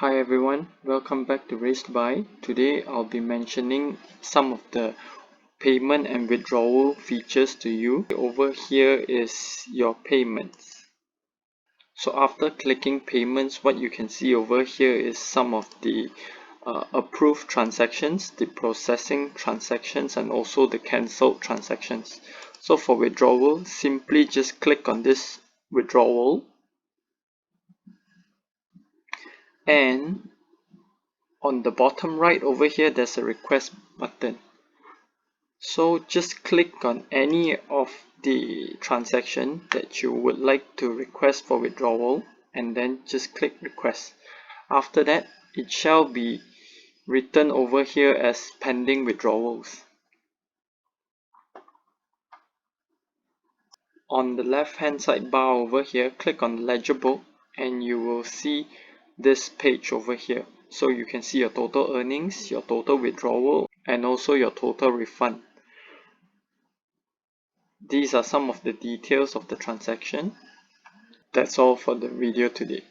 Hi everyone, welcome back to Race2Buy. Today I'll be mentioning some of the payment and withdrawal features to you. Over here is your payments. So after clicking payments, what you can see over here is some of the approved transactions, the processing transactions, and also the cancelled transactions. So for withdrawal, simply just click on this withdrawal, and on the bottom right over here there's a request button. So just click on any of the transaction that you would like to request for withdrawal and then just click request. After that, it shall be written over here as pending withdrawals. On the left hand side bar over here, click on ledger book and you will see this page over here. So you can see your total earnings, your total withdrawal, and also your total refund. These are some of the details of the transaction. That's all for the video today.